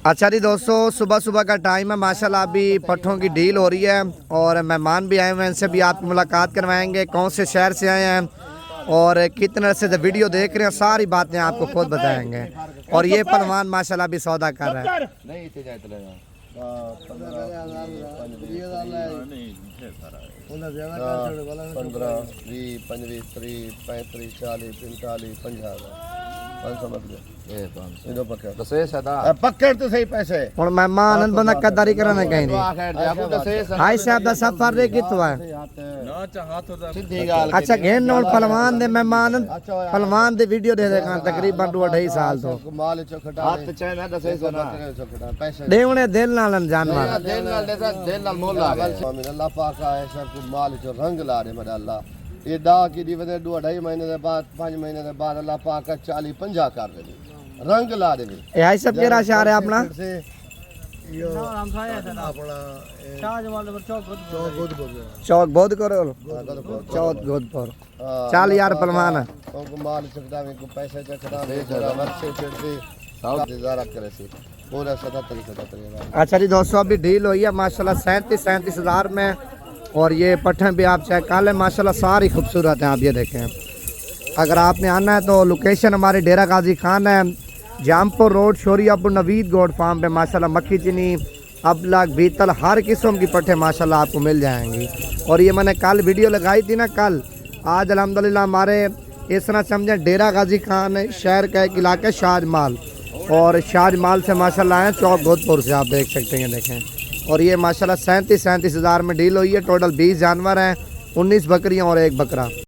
अच्छा जी दोस्तों, सुबह सुबह का टाइम है माशाल्लाह। अभी पट्ठों की डील हो रही है और मेहमान भी आए हुए हैं, इनसे भी आपकी मुलाकात करवाएंगे। कौन से शहर से आए हैं और कितने अरसे से वीडियो देख रहे हैं, सारी बातें आपको खुद बताएंगे। और ये पहलवान माशाल्लाह भी सौदा कर रहा है। 15 20 25 30 35 40 45 50 पक्के तो सही पैसे ਹੁਣ ਮਹਿਮਾਨ ਬੰਦਾ ਕਦਾਰੀ ਕਰਨਾ ਕਹਿੰਦੇ ਹਾਈ ਸਾਹਿਬ ਦਾ ਸਫਰ ਰੇ ਕਿਤੋਂ ਹੈ ਅੱਛਾ ਘੇਨ ਨਾਲ ਪਹਿਲਵਾਨ ਦੇ ਮਹਿਮਾਨ ਪਹਿਲਵਾਨ ਦੀ ਵੀਡੀਓ ਦੇ ਦੇਖਾਂ ਤਕਰੀਬਨ 2.5 ਸਾਲ ਤੋਂ ਮਾਲ ਚੋਖਟਾ ਹੱਥ ਚਾਹਨਾ ਦਸੇ ਸੋਨਾ ਪੈਸੇ ਦੇਵਣੇ ਦਿਲ ਨਾਲ ਜਾਨਵਰ ਦਿਲ ਨਾਲ ਮੋਲ ਆ ਗਿਆ स्वामी अल्लाह पाक है सब माल चो रंग ला रे मेरा अल्लाह ये दा की दी वदे 2.5 महीने के बाद 5 महीने के बाद अल्लाह पाक 40 50 कर दे रंग ला दे ਇਹ ਹਾਈ ਸਾਹਿਬ ਕਿਹੜਾ ਸ਼ਹਿਰ ਹੈ ਆਪਣਾ चौक बोध करो चौक गोदपुर चल यार पहलवान माल चकदा में को पैसे चकदा दे जरा वर्षे चढ़ते सब गुजारा करे से पूरा 77 अच्छा जी दोस्तों, अभी डील हुई है माशाल्लाह 37 हज़ार में। और ये पट्ठन भी आप चेक कर लें माशाल्लाह सारी खूबसूरत हैं। आप ये देखें, अगर आपने आना है तो लोकेशन हमारे डेरा गाजी खान है, जामपुर रोड, शोरियापुर, नवीद गोड फार्म पे माशाल्लाह मक्खी चीनी, अबलग, बीतल, हर किस्म की पट्ठे माशाल्लाह आपको मिल जाएंगी। और ये मैंने कल वीडियो लगाई थी ना, कल आज अल्हम्दुलिल्लाह हमारे इस तरह समझे डेरा गाजी खान शहर का एक इलाका शाहजमाल, और शाहजमाल से माशाल्लाह है चौक गोदपुर से। आप देख सकते हैं, देखें। और ये माशाल्लाह 37 हज़ार में डील हुई है। टोटल 20 जानवर हैं, 19 बकरियाँ और 1 बकरा।